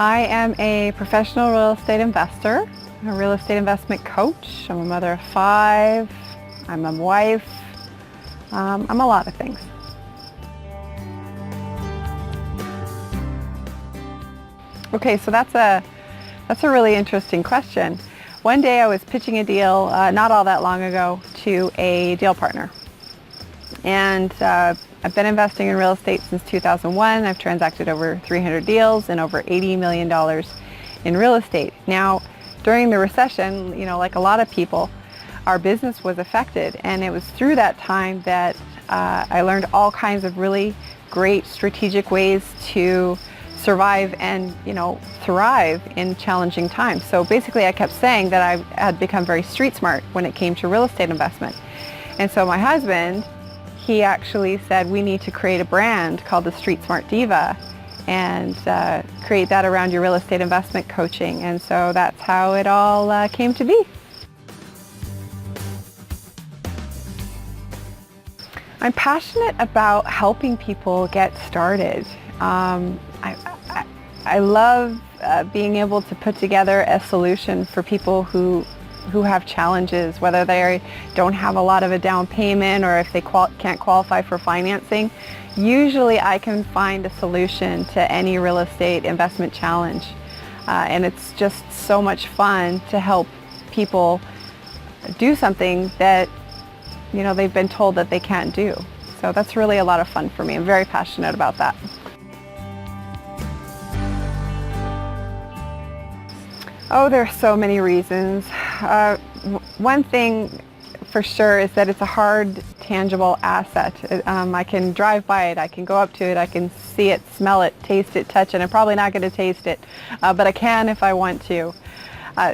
I am a professional real estate investor, a real estate investment coach. I'm a mother of 5. I'm a wife. I'm a lot of things. Okay, so that's a really interesting question. One day I was pitching a deal not all that long ago to a deal partner. And I've been investing in real estate since 2001. I've transacted over 300 deals and over $80 million in real estate. Now, during the recession, like a lot of people, our business was affected. And it was through that time that I learned all kinds of really great strategic ways to survive and thrive in challenging times. So basically I kept saying that I had become very street smart when it came to real estate investment. And so my husband, he actually said we need to create a brand called the Smart Diva and create that around your real estate investment coaching. And so that's how it all came to be. I'm passionate about helping people get started. I love being able to put together a solution for people who have challenges, whether they don't have a lot of a down payment or if they can't qualify for financing. Usually I can find a solution to any real estate investment challenge. And it's just so much fun to help people do something that they've been told that they can't do. So that's really a lot of fun for me. I'm very passionate about that. Oh, there are so many reasons. One thing for sure is that it's a hard, tangible asset. I can drive by it, I can go up to it, I can see it, smell it, taste it, touch it. I'm probably not going to taste it, but I can if I want to.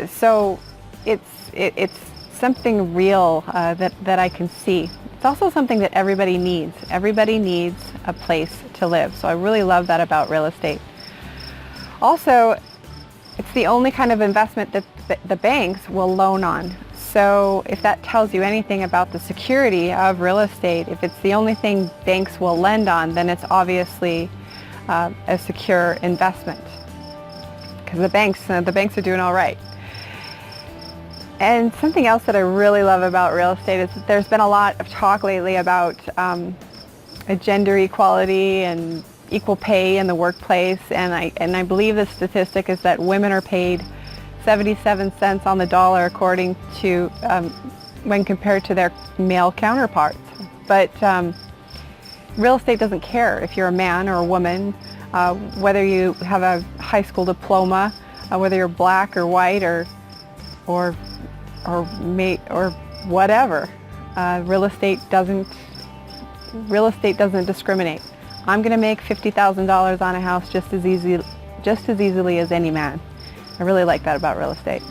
So it's something real that I can see. It's also something that everybody needs. Everybody needs a place to live. So I really love that about real estate. Also, it's the only kind of investment that the banks will loan on. So if that tells you anything about the security of real estate, if it's the only thing banks will lend on, then it's obviously a secure investment. Because the banks are doing all right. And something else that I really love about real estate is that there's been a lot of talk lately about gender equality and equal pay in the workplace, and I believe the statistic is that women are paid 77 cents on the dollar according to when compared to their male counterparts. But real estate doesn't care if you're a man or a woman, whether you have a high school diploma, whether you're black or white or whatever. Real estate doesn't discriminate. I'm going to make $50,000 on a house just as easily as any man. I really like that about real estate.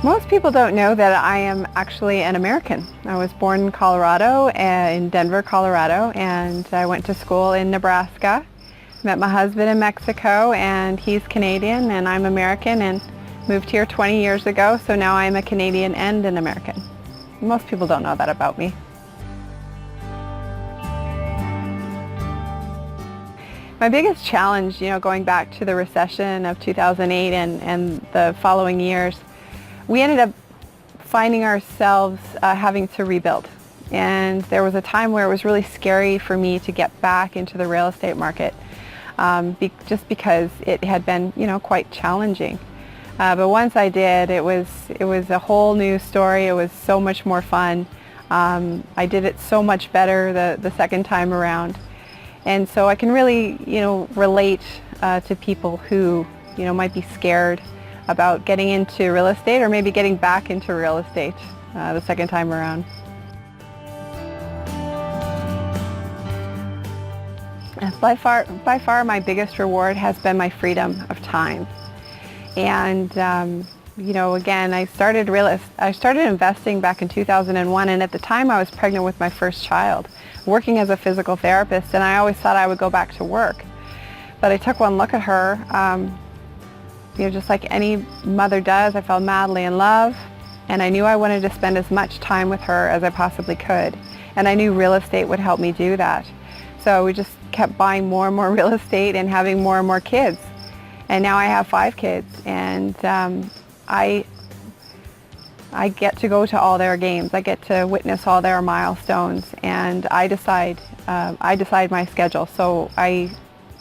Most people don't know that I am actually an American. I was born in Colorado, in Denver, Colorado, and I went to school in Nebraska. Met my husband in Mexico, and he's Canadian, and I'm American, and moved here 20 years ago, so now I'm a Canadian and an American. Most people don't know that about me. My biggest challenge, going back to the recession of 2008 and the following years, we ended up finding ourselves having to rebuild. And there was a time where it was really scary for me to get back into the real estate market, just because it had been, quite challenging. But once I did, it was a whole new story. It was so much more fun. I did it so much better the second time around. And so I can really, relate to people who, might be scared about getting into real estate or maybe getting back into real estate the second time around. By far my biggest reward has been my freedom of time. And again, I started investing back in 2001, and at the time I was pregnant with my first child, working as a physical therapist, and I always thought I would go back to work. But I took one look at her, just like any mother does. I fell madly in love, and I knew I wanted to spend as much time with her as I possibly could, and I knew real estate would help me do that. So we just kept buying more and more real estate and having more and more kids. And now I have 5 kids, and I get to go to all their games. I get to witness all their milestones, and I decide my schedule. So I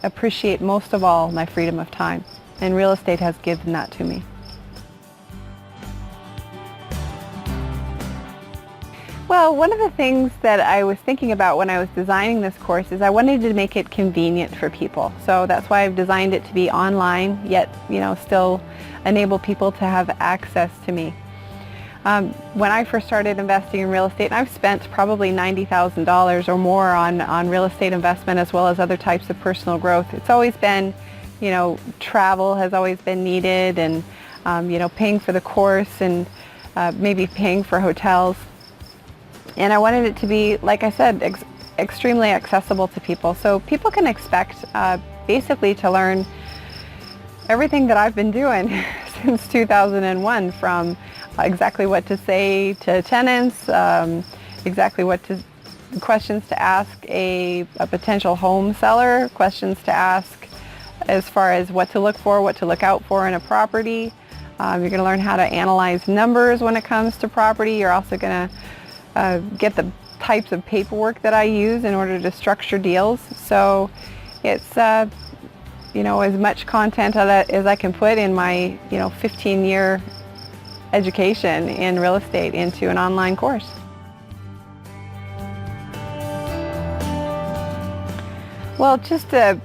appreciate most of all my freedom of time, and real estate has given that to me. Well, one of the things that I was thinking about when I was designing this course is I wanted to make it convenient for people. So that's why I've designed it to be online, yet still enable people to have access to me. When I first started investing in real estate, and I've spent probably $90,000 or more on real estate investment as well as other types of personal growth. It's always been, travel has always been needed, and paying for the course, and maybe paying for hotels. And I wanted it to be, like I said, extremely accessible to people. So people can expect basically to learn everything that I've been doing since 2001, from exactly what to say to tenants, exactly questions to ask a potential home seller, questions to ask as far as what to look for, what to look out for in a property. You're going to learn how to analyze numbers when it comes to property. You're also going to get the types of paperwork that I use in order to structure deals. So it's as much content as I can put in my 15-year education in real estate into an online course. Well, just a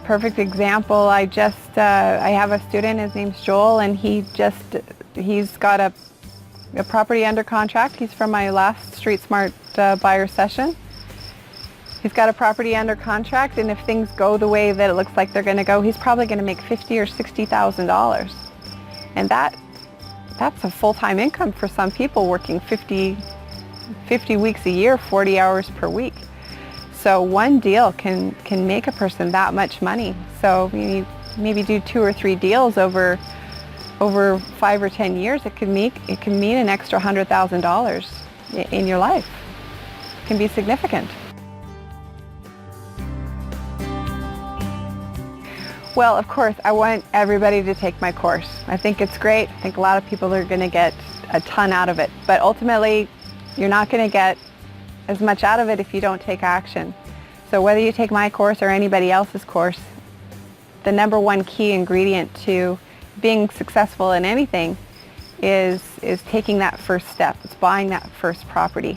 perfect example. I have a student. His name's Joel, and he's got a property under contract. He's from my last Street Smart buyer session. He's got a property under contract, and if things go the way that it looks like they're going to go, he's probably going to make $50,000 or $60,000. And that's a full-time income for some people, working 50 weeks a year, 40 hours per week. So one deal can make a person that much money. So you maybe do 2 or 3 deals over 5 or 10 years. It can mean an extra $100,000 in your life. It can be significant. Well, of course, I want everybody to take my course. I think it's great. I think a lot of people are going to get a ton out of it. But ultimately, you're not going to get as much out of it if you don't take action. So whether you take my course or anybody else's course, the number one key ingredient to being successful in anything is taking that first step. It's buying that first property.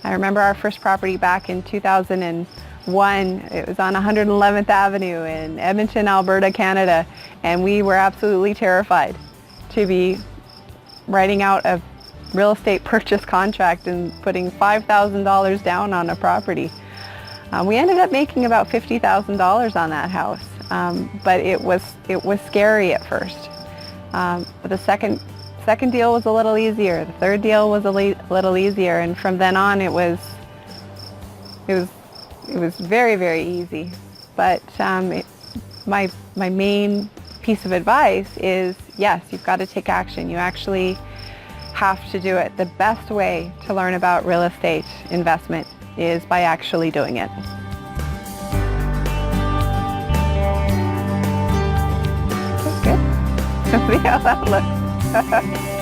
I remember our first property back in 2001. It was on 111th Avenue in Edmonton, Alberta, Canada, and we were absolutely terrified to be writing out a real estate purchase contract and putting $5,000 down on a property. We ended up making about $50,000 on that house. But it was scary at first. But the second deal was a little easier. The third deal was a little easier, and from then on it was very, very easy. But my main piece of advice is, yes, you've got to take action. You actually have to do it. The best way to learn about real estate investment is by actually doing it. See how that looks.